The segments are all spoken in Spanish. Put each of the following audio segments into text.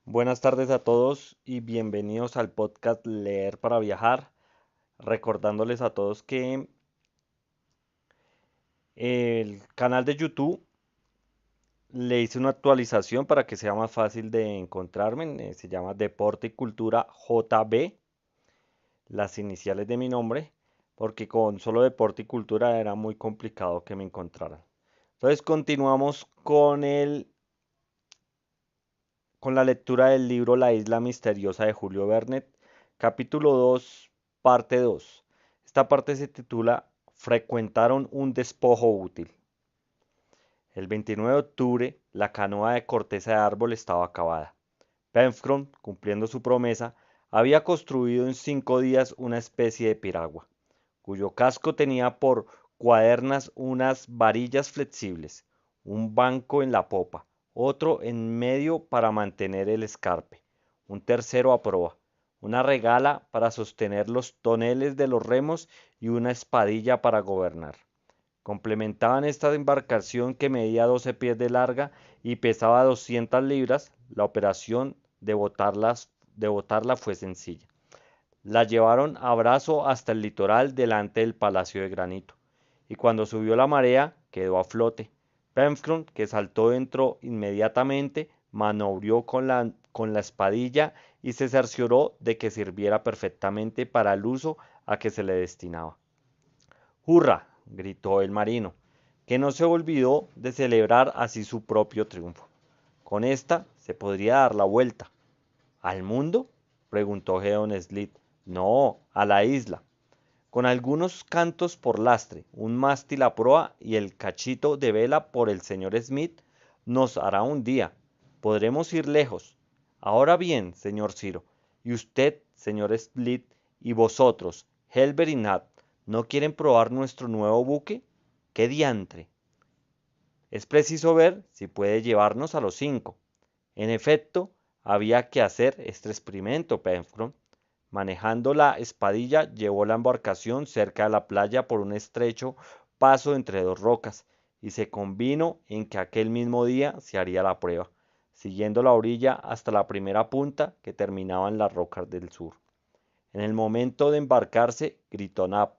Buenas tardes a todos y bienvenidos al podcast Leer para Viajar. Recordándoles a todos que el canal de YouTube le hice una actualización para que sea más fácil de encontrarme. Se llama Deporte y Cultura JB, las iniciales de mi nombre, porque con solo Deporte y Cultura era muy complicado que me encontraran. Entonces continuamos con la lectura del libro La isla misteriosa de Julio Verne, capítulo 2, parte 2. Esta parte se titula Frecuentaron un despojo útil. El 29 de octubre, la canoa de corteza de árbol estaba acabada. Pencroff, cumpliendo su promesa, había construido en 5 días una especie de piragua, cuyo casco tenía por cuadernas unas varillas flexibles, un banco en la popa, otro en medio para mantener el escarpe, un tercero a proa, una regala para sostener los toneles de los remos y una espadilla para gobernar. Complementaban esta embarcación que medía 12 pies de larga y pesaba 200 libras. La operación de botarla fue sencilla. La llevaron a brazo hasta el litoral delante del Palacio de Granito, y cuando subió la marea quedó a flote. Pencroff, que saltó dentro inmediatamente, maniobró con la espadilla y se cercioró de que sirviera perfectamente para el uso a que se le destinaba. ¡Hurra! Gritó el marino, que no se olvidó de celebrar así su propio triunfo. Con esta se podría dar la vuelta. ¿Al mundo?, preguntó Gedeon Spilett. No, a la isla. Con algunos cantos por lastre, un mástil a proa y el cachito de vela por el señor Smith, nos hará un día. Podremos ir lejos. Ahora bien, señor Ciro, y usted, señor Spilett, y vosotros, Helber y Nat, ¿no quieren probar nuestro nuevo buque? ¡Qué diantre! Es preciso ver si puede llevarnos a los 5. En efecto, había que hacer este experimento. Pencroff, manejando la espadilla, llevó la embarcación cerca de la playa por un estrecho paso entre dos rocas, y se convino en que aquel mismo día se haría la prueba, siguiendo la orilla hasta la primera punta que terminaba en las rocas del sur. En el momento de embarcarse, gritó Nab: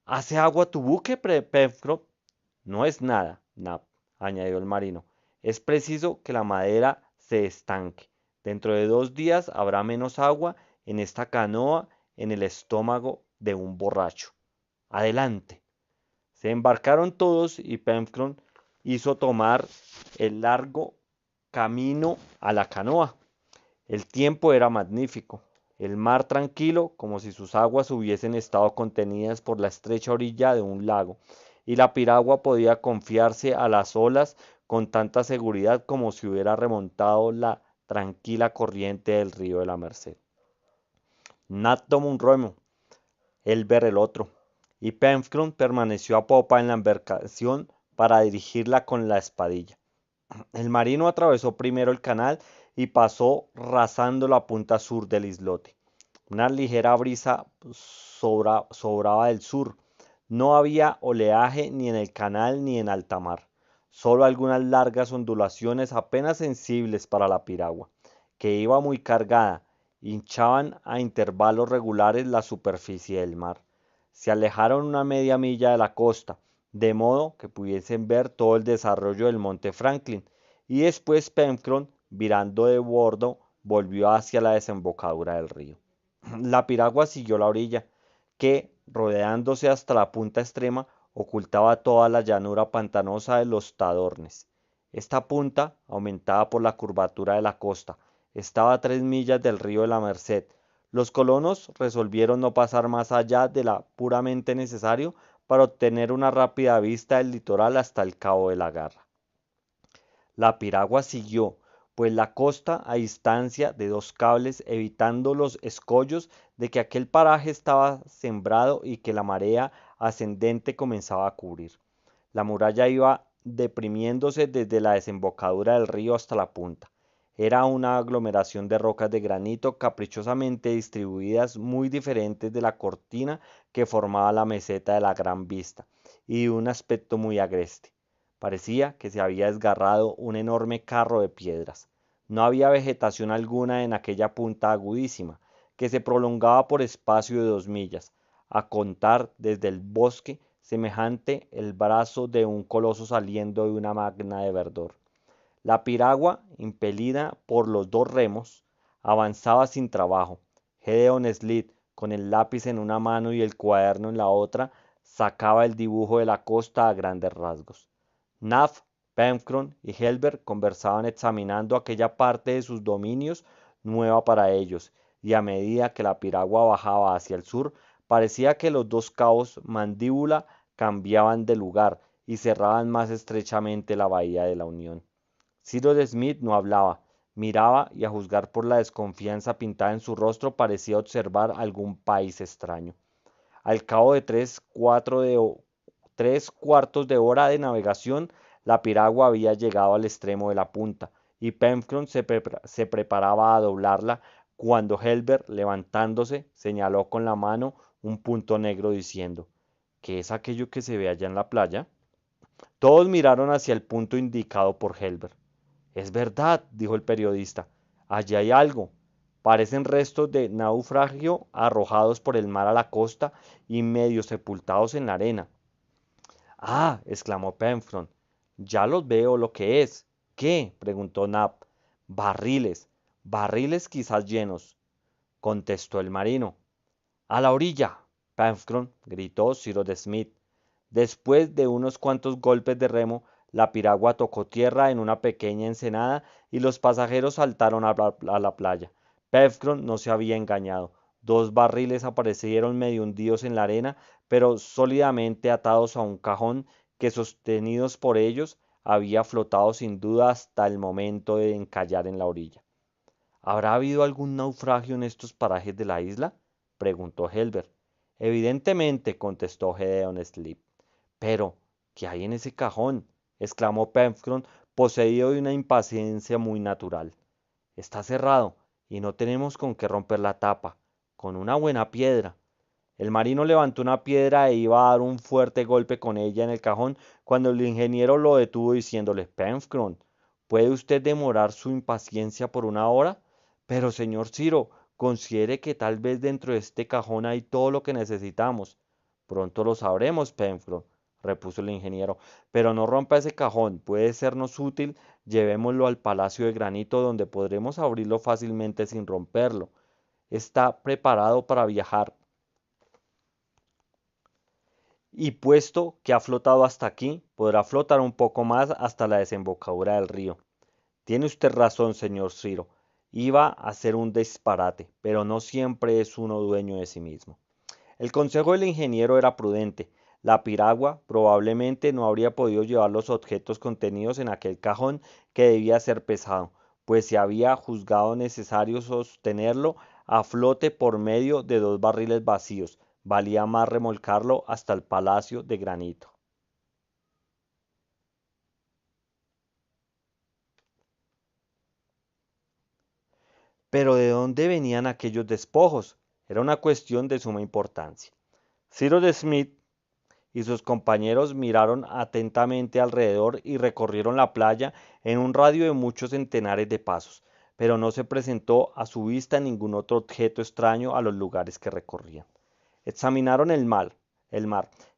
¿Hace agua tu buque, Pencroff? No es nada, Nab, añadió el marino. Es preciso que la madera se estanque. Dentro de 2 días habrá menos agua en esta canoa en el estómago de un borracho. Adelante. Se embarcaron todos y Pencroff hizo tomar el largo camino a la canoa. El tiempo era magnífico, el mar tranquilo, como si sus aguas hubiesen estado contenidas por la estrecha orilla de un lago, y la piragua podía confiarse a las olas con tanta seguridad como si hubiera remontado la tranquila corriente del río de la Merced. Nat tomó un remo, Elber el otro, y Pencroff permaneció a popa en la embarcación para dirigirla con la espadilla. El marino atravesó primero el canal y pasó rasando la punta sur del islote. Una ligera brisa sobraba del sur. No había oleaje ni en el canal ni en alta mar, solo algunas largas ondulaciones apenas sensibles para la piragua, que iba muy cargada, hinchaban a intervalos regulares la superficie del mar. Se alejaron una media milla de la costa, de modo que pudiesen ver todo el desarrollo del monte Franklin, y después Pencroff, virando de bordo, volvió hacia la desembocadura del río. La piragua siguió la orilla, que, rodeándose hasta la punta extrema, ocultaba toda la llanura pantanosa de los Tadornes. Esta punta, aumentada por la curvatura de la costa, estaba a 3 millas del río de la Merced. Los colonos resolvieron no pasar más allá de la puramente necesario para obtener una rápida vista del litoral hasta el cabo de la Garra. La piragua siguió, pues, la costa a distancia de 2 cables, evitando los escollos de que aquel paraje estaba sembrado y que la marea ascendente comenzaba a cubrir. La muralla iba deprimiéndose desde la desembocadura del río hasta la punta. Era una aglomeración de rocas de granito caprichosamente distribuidas, muy diferentes de la cortina que formaba la meseta de la Gran Vista, y de un aspecto muy agreste. Parecía que se había desgarrado un enorme carro de piedras. No había vegetación alguna en aquella punta agudísima, que se prolongaba por espacio de 2 millas, a contar desde el bosque, semejante el brazo de un coloso saliendo de una magna de verdor. La piragua, impelida por los dos remos, avanzaba sin trabajo. Gedeon Spilett, con el lápiz en una mano y el cuaderno en la otra, sacaba el dibujo de la costa a grandes rasgos. Nab, Pencroff y Helber conversaban examinando aquella parte de sus dominios nueva para ellos, y a medida que la piragua bajaba hacia el sur, parecía que los dos cabos Mandíbula cambiaban de lugar y cerraban más estrechamente la bahía de la Unión. Cyrus Smith no hablaba, miraba y a juzgar por la desconfianza pintada en su rostro parecía observar algún país extraño. Al cabo de 3 cuartos de hora de navegación, la piragua había llegado al extremo de la punta, y Pencroff se preparaba a doblarla cuando Helber, levantándose, señaló con la mano un punto negro diciendo: ¿Qué es aquello que se ve allá en la playa? Todos miraron hacia el punto indicado por Helber. Es verdad, dijo el periodista, allí hay algo. Parecen restos de naufragio arrojados por el mar a la costa y medio sepultados en la arena. Ah, exclamó Pencroff, ya los veo lo que es. ¿Qué? Preguntó Nab. Barriles, barriles quizás llenos, contestó el marino. A la orilla, Pencroff, gritó Cyrus Smith. Después de unos cuantos golpes de remo, la piragua tocó tierra en una pequeña ensenada y los pasajeros saltaron a la playa. Pencroff no se había engañado. Dos barriles aparecieron medio hundidos en la arena, pero sólidamente atados a un cajón que, sostenidos por ellos, había flotado sin duda hasta el momento de encallar en la orilla. ¿Habrá habido algún naufragio en estos parajes de la isla?, preguntó Helber. Evidentemente, contestó Gedeon Spilett. Pero, ¿qué hay en ese cajón?, exclamó Pencroff, poseído de una impaciencia muy natural. Está cerrado, y no tenemos con qué romper la tapa. Con una buena piedra. El marino levantó una piedra e iba a dar un fuerte golpe con ella en el cajón, cuando el ingeniero lo detuvo diciéndole: Pencroff, ¿puede usted demorar su impaciencia por una hora? Pero, señor Ciro, considere que tal vez dentro de este cajón hay todo lo que necesitamos. Pronto lo sabremos, Pencroff, repuso el ingeniero. Pero no rompa ese cajón, puede sernos útil. Llevémoslo al Palacio de Granito, donde podremos abrirlo fácilmente sin romperlo. Está preparado para viajar. Y puesto que ha flotado hasta aquí, podrá flotar un poco más hasta la desembocadura del río. Tiene usted razón, señor Ciro. Iba a ser un disparate, pero no siempre es uno dueño de sí mismo. El consejo del ingeniero era prudente. La piragua probablemente no habría podido llevar los objetos contenidos en aquel cajón, que debía ser pesado, pues se había juzgado necesario sostenerlo a flote por medio de dos barriles vacíos. Valía más remolcarlo hasta el Palacio de Granito. Pero ¿de dónde venían aquellos despojos? Era una cuestión de suma importancia. Cyrus Smith y sus compañeros miraron atentamente alrededor y recorrieron la playa en un radio de muchos centenares de pasos, pero no se presentó a su vista ningún otro objeto extraño a los lugares que recorrían. Examinaron el mar.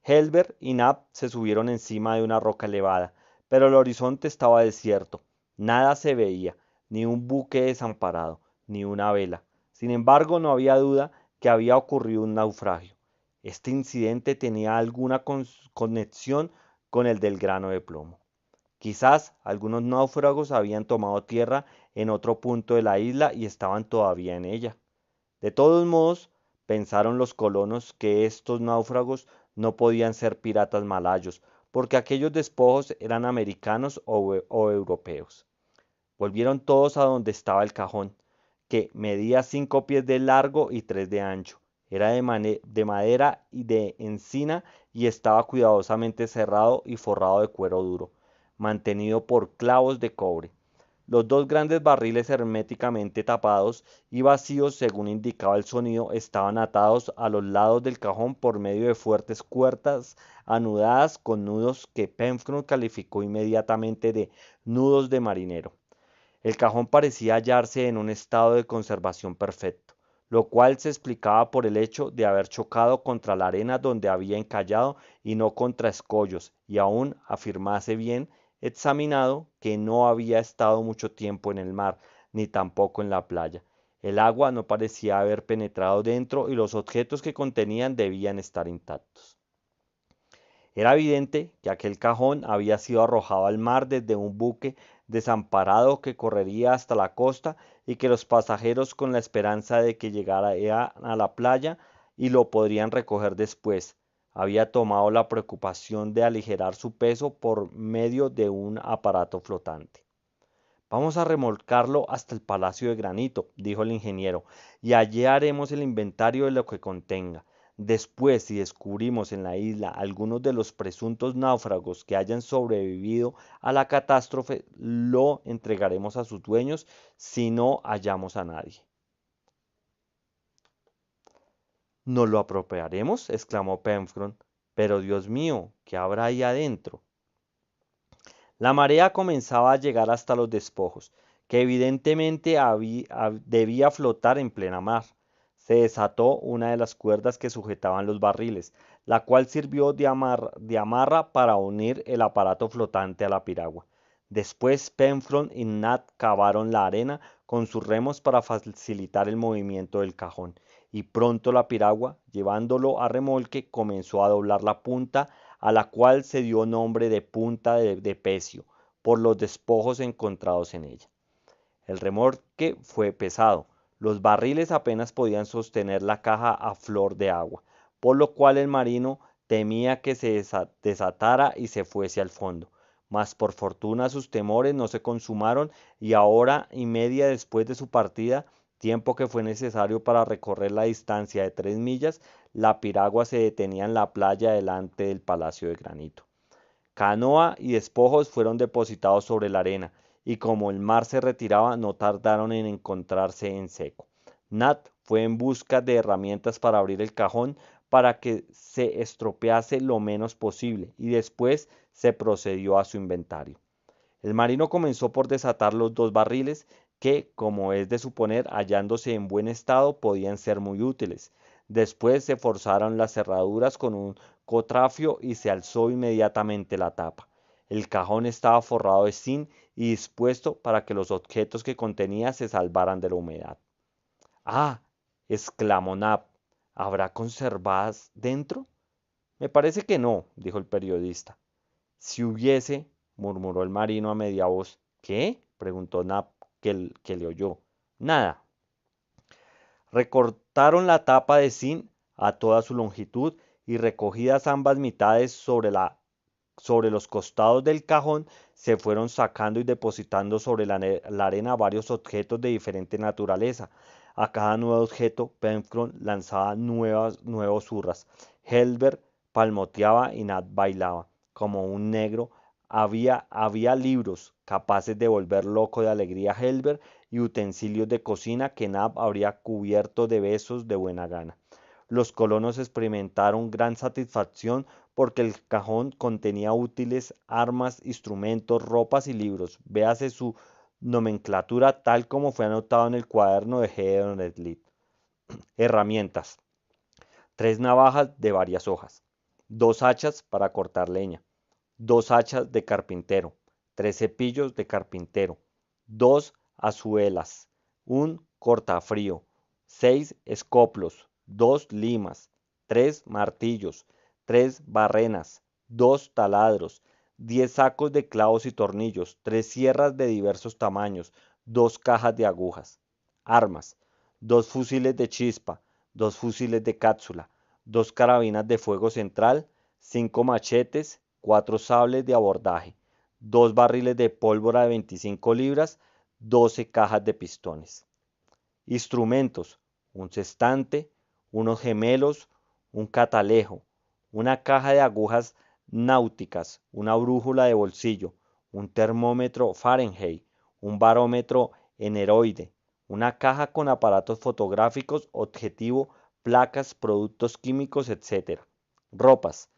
Helber y Nab se subieron encima de una roca elevada, pero el horizonte estaba desierto. Nada se veía, ni un buque desamparado, ni una vela. Sin embargo, no había duda que había ocurrido un naufragio. Este incidente tenía alguna conexión con el del grano de plomo. Quizás algunos náufragos habían tomado tierra en otro punto de la isla y estaban todavía en ella. De todos modos, pensaron los colonos que estos náufragos no podían ser piratas malayos, porque aquellos despojos eran americanos o europeos. Volvieron todos a donde estaba el cajón, que medía 5 pies de largo y 3 de ancho. Era de madera y de encina y estaba cuidadosamente cerrado y forrado de cuero duro, mantenido por clavos de cobre. Los dos grandes barriles herméticamente tapados y vacíos según indicaba el sonido estaban atados a los lados del cajón por medio de fuertes cuerdas anudadas con nudos que Pencroff calificó inmediatamente de nudos de marinero. El cajón parecía hallarse en un estado de conservación perfecto, lo cual se explicaba por el hecho de haber chocado contra la arena donde había encallado y no contra escollos, y aún afirmase bien examinado que no había estado mucho tiempo en el mar, ni tampoco en la playa. El agua no parecía haber penetrado dentro y los objetos que contenían debían estar intactos. Era evidente que aquel cajón había sido arrojado al mar desde un buque desamparado que correría hasta la costa y que los pasajeros, con la esperanza de que llegara a la playa y lo podrían recoger después, había tomado la preocupación de aligerar su peso por medio de un aparato flotante. Vamos a remolcarlo hasta el Palacio de Granito, dijo el ingeniero, y allí haremos el inventario de lo que contenga. Después, si descubrimos en la isla algunos de los presuntos náufragos que hayan sobrevivido a la catástrofe, lo entregaremos a sus dueños si no hallamos a nadie. ¿Nos lo apropiaremos? Exclamó Penfron. Pero Dios mío, ¿qué habrá ahí adentro? La marea comenzaba a llegar hasta los despojos, que evidentemente debía flotar en plena mar. Se desató una de las cuerdas que sujetaban los barriles, la cual sirvió de amarra para unir el aparato flotante a la piragua. Después Penfron y Nat cavaron la arena con sus remos para facilitar el movimiento del cajón, y pronto la piragua, llevándolo a remolque, comenzó a doblar la punta, a la cual se dio nombre de punta de Pecio, por los despojos encontrados en ella. El remolque fue pesado, los barriles apenas podían sostener la caja a flor de agua, por lo cual el marino temía que se desatara y se fuese al fondo. Mas por fortuna sus temores no se consumaron y a hora y media después de su partida, tiempo que fue necesario para recorrer la distancia de 3 millas, la piragua se detenía en la playa delante del Palacio de Granito. Canoa y despojos fueron depositados sobre la arena, y como el mar se retiraba, no tardaron en encontrarse en seco. Nat fue en busca de herramientas para abrir el cajón para que se estropease lo menos posible, y después se procedió a su inventario. El marino comenzó por desatar los 2 barriles que, como es de suponer, hallándose en buen estado, podían ser muy útiles. Después se forzaron las cerraduras con un cotrafio y se alzó inmediatamente la tapa. El cajón estaba forrado de zinc y dispuesto para que los objetos que contenía se salvaran de la humedad. ¡Ah! Exclamó Nab. ¿Habrá conservas dentro? Me parece que no, dijo el periodista. Si hubiese, murmuró el marino a media voz. ¿Qué? Preguntó Nab, que le oyó. Nada. Recortaron la tapa de zinc a toda su longitud y recogidas ambas mitades sobre los costados del cajón, se fueron sacando y depositando sobre la arena varios objetos de diferente naturaleza. A cada nuevo objeto, Pencroff lanzaba nuevos hurras. Helber palmoteaba y Nat bailaba. Como un negro, había libros capaces de volver loco de alegría a Helber y utensilios de cocina que Nab habría cubierto de besos de buena gana. Los colonos experimentaron gran satisfacción porque el cajón contenía útiles, armas, instrumentos, ropas y libros. Véase su nomenclatura tal como fue anotado en el cuaderno de Gedeon Smith. Herramientas: 3 navajas de varias hojas, 2 hachas para cortar leña, 2 hachas de carpintero, 3 cepillos de carpintero, 2 azuelas, un cortafrío, 6 escoplos, 2 limas, 3 martillos, 3 barrenas, 2 taladros, 10 sacos de clavos y tornillos, 3 sierras de diversos tamaños, 2 cajas de agujas. Armas: 2 fusiles de chispa, 2 fusiles de cápsula, 2 carabinas de fuego central, 5 machetes, 4 sables de abordaje, 2 barriles de pólvora de 25 libras, 12 cajas de pistones. Instrumentos: un sextante, unos gemelos, un catalejo, una caja de agujas náuticas, una brújula de bolsillo, un termómetro Fahrenheit, un barómetro eneroide, una caja con aparatos fotográficos, objetivo, placas, productos químicos, etc. Ropas: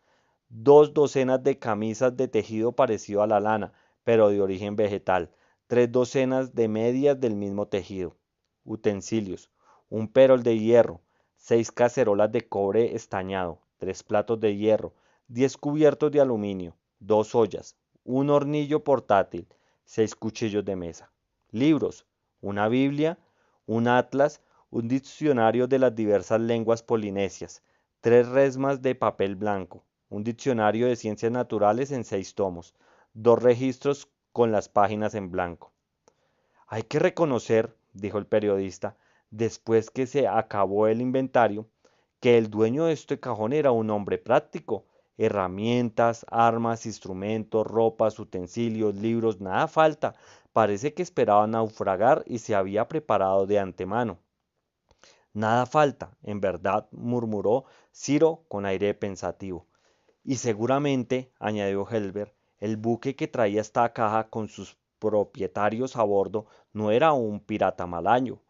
2 docenas de camisas de tejido parecido a la lana, pero de origen vegetal, 3 docenas de medias del mismo tejido, utensilios, un perol de hierro, 6 cacerolas de cobre estañado, 3 platos de hierro, 10 cubiertos de aluminio, 2 ollas, un hornillo portátil, 6 cuchillos de mesa, libros, una Biblia, un atlas, un diccionario de las diversas lenguas polinesias, 3 resmas de papel blanco, un diccionario de ciencias naturales en 6 tomos, 2 registros con las páginas en blanco. Hay que reconocer, dijo el periodista, después que se acabó el inventario, que el dueño de este cajón era un hombre práctico. Herramientas, armas, instrumentos, ropas, utensilios, libros, nada falta. Parece que esperaba naufragar y se había preparado de antemano. Nada falta, en verdad, murmuró Ciro con aire pensativo. Y seguramente, añadió Helber, el buque que traía esta caja con sus propietarios a bordo no era un pirata malayo.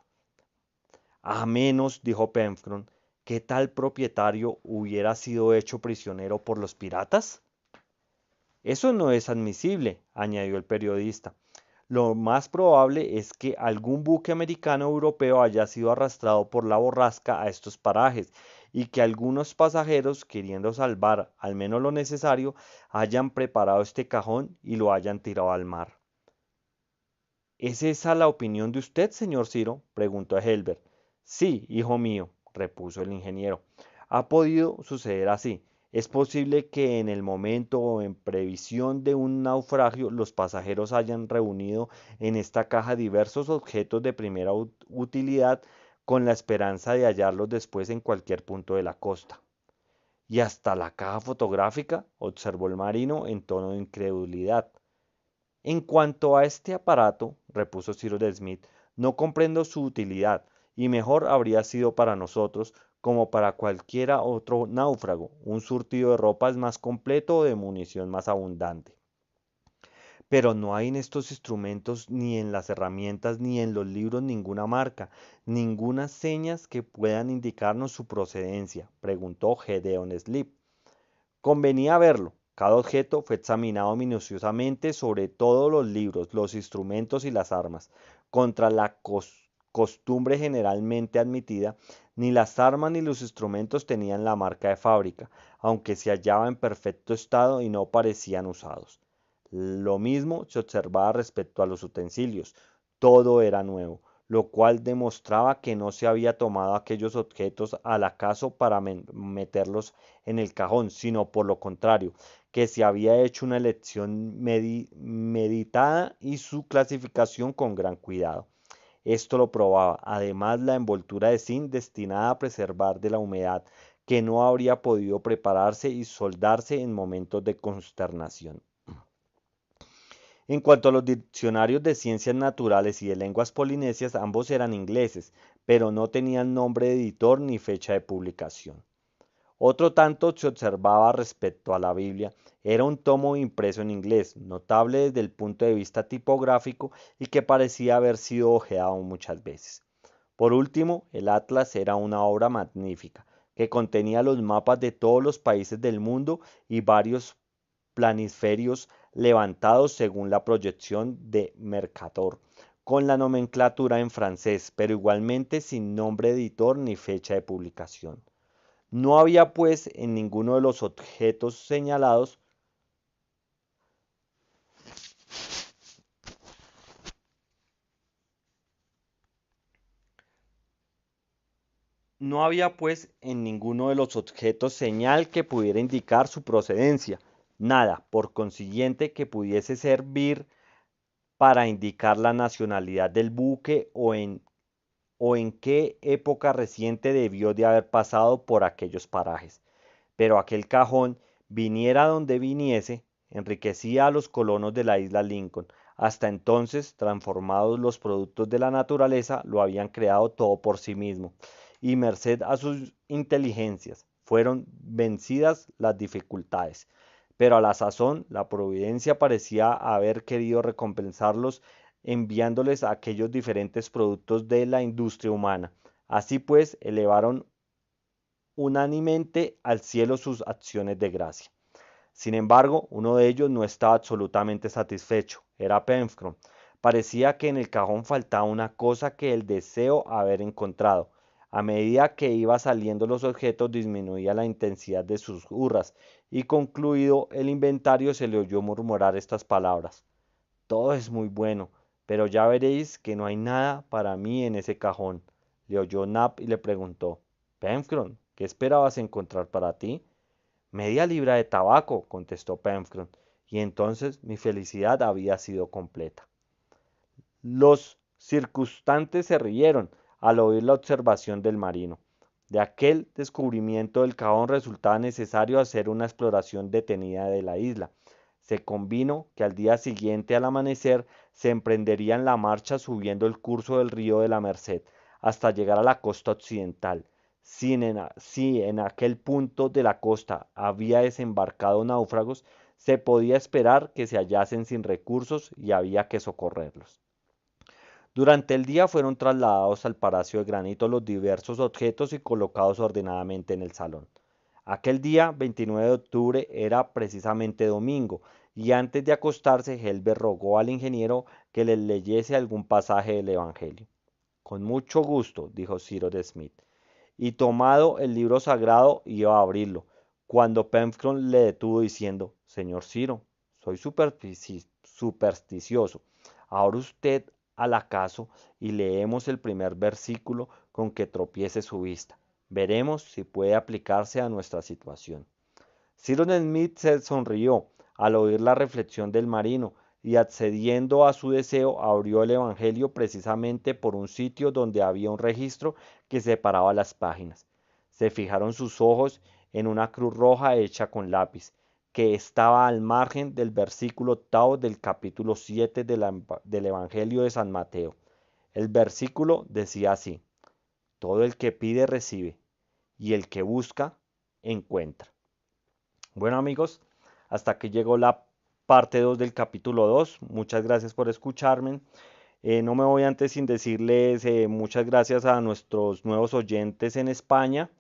A menos, dijo Penfron, que tal propietario hubiera sido hecho prisionero por los piratas. Eso no es admisible, añadió el periodista. Lo más probable es que algún buque americano o europeo haya sido arrastrado por la borrasca a estos parajes y que algunos pasajeros, queriendo salvar al menos lo necesario, hayan preparado este cajón y lo hayan tirado al mar. ¿Es esa la opinión de usted, señor Ciro?, preguntó Helbert. Sí, hijo mío, repuso el ingeniero. Ha podido suceder así. Es posible que en el momento o en previsión de un naufragio los pasajeros hayan reunido en esta caja diversos objetos de primera utilidad con la esperanza de hallarlos después en cualquier punto de la costa. Y hasta la caja fotográfica, observó el marino en tono de incredulidad. En cuanto a este aparato, repuso Cyrus Smith, no comprendo su utilidad, y mejor habría sido para nosotros, como para cualquiera otro náufrago, un surtido de ropas más completo o de munición más abundante. Pero no hay en estos instrumentos, ni en las herramientas, ni en los libros ninguna marca, ninguna señas que puedan indicarnos su procedencia, preguntó Gedeon Sleep. Convenía verlo. Cada objeto fue examinado minuciosamente, sobre todo los libros, los instrumentos y las armas. Contra la costumbre generalmente admitida, ni las armas ni los instrumentos tenían la marca de fábrica, aunque se hallaban en perfecto estado y no parecían usados. Lo mismo se observaba respecto a los utensilios. Todo era nuevo, lo cual demostraba que no se había tomado aquellos objetos al acaso para meterlos en el cajón, sino por lo contrario, que se había hecho una elección meditada y su clasificación con gran cuidado. Esto lo probaba, además, la envoltura de zinc destinada a preservar de la humedad, que no habría podido prepararse y soldarse en momentos de consternación. En cuanto a los diccionarios de ciencias naturales y de lenguas polinesias, ambos eran ingleses, pero no tenían nombre de editor ni fecha de publicación. Otro tanto se observaba respecto a la Biblia. Era un tomo impreso en inglés, notable desde el punto de vista tipográfico y que parecía haber sido hojeado muchas veces. Por último, el Atlas era una obra magnífica, que contenía los mapas de todos los países del mundo y varios planisferios levantados según la proyección de Mercator, con la nomenclatura en francés, pero igualmente sin nombre de editor ni fecha de publicación. No había pues en ninguno de los objetos señalados No había pues en ninguno de los objetos señal que pudiera indicar su procedencia, nada, por consiguiente, que pudiese servir para indicar la nacionalidad del buque o en qué época reciente debió de haber pasado por aquellos parajes. Pero aquel cajón, viniera donde viniese, enriquecía a los colonos de la isla Lincoln. Hasta entonces, transformados los productos de la naturaleza, lo habían creado todo por sí mismo, y merced a sus inteligencias, fueron vencidas las dificultades. Pero a la sazón, la providencia parecía haber querido recompensarlos enviándoles aquellos diferentes productos de la industria humana. Así pues, elevaron unánimemente al cielo sus acciones de gracia. Sin embargo, uno de ellos no estaba absolutamente satisfecho, era Penfron. Parecía que en el cajón faltaba una cosa que el deseo haber encontrado. A medida que iba saliendo los objetos disminuía la intensidad de sus hurras, y concluido el inventario se le oyó murmurar estas palabras: todo es muy bueno, pero ya veréis que no hay nada para mí en ese cajón. Le oyó Nap y le preguntó: Penfcron, ¿qué esperabas encontrar para ti? Media libra de tabaco, contestó Penfcron, y entonces mi felicidad había sido completa. Los circunstantes se rieron al oír la observación del marino. De aquel descubrimiento del cajón resultaba necesario hacer una exploración detenida de la isla. Se convino que al día siguiente al amanecer se emprenderían la marcha subiendo el curso del río de la Merced hasta llegar a la costa occidental. Si en aquel punto de la costa había desembarcado náufragos, se podía esperar que se hallasen sin recursos y había que socorrerlos. Durante el día fueron trasladados al Palacio de Granito los diversos objetos y colocados ordenadamente en el salón. Aquel día, 29 de octubre, era precisamente domingo, y antes de acostarse, Helber rogó al ingeniero que le leyese algún pasaje del Evangelio. Con mucho gusto, dijo Cyrus Smith, y tomado el libro sagrado iba a abrirlo, cuando Penfcron le detuvo diciendo: Señor Ciro, soy supersticioso. Ahora usted al acaso y leemos el primer versículo con que tropiece su vista. Veremos si puede aplicarse a nuestra situación. Cyrus Smith se sonrió al oír la reflexión del marino y, accediendo a su deseo, abrió el Evangelio precisamente por un sitio donde había un registro que separaba las páginas. Se fijaron sus ojos en una cruz roja hecha con lápiz, que estaba al margen del versículo octavo del capítulo 7 del Evangelio de San Mateo. El versículo decía así: todo el que pide recibe, y el que busca encuentra. Bueno, amigos, hasta aquí llegó la parte 2 del capítulo 2. Muchas gracias por escucharme. No me voy antes sin decirles muchas gracias a nuestros nuevos oyentes en España.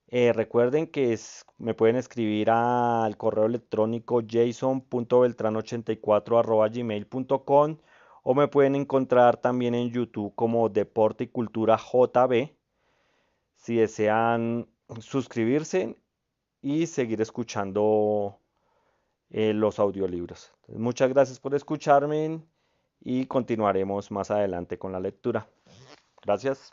Recuerden que me pueden escribir al correo electrónico jason.beltran84@gmail.com, o me pueden encontrar también en YouTube como Deporte y Cultura JB, si desean suscribirse y seguir escuchando los audiolibros. Muchas gracias por escucharme y continuaremos más adelante con la lectura. Gracias.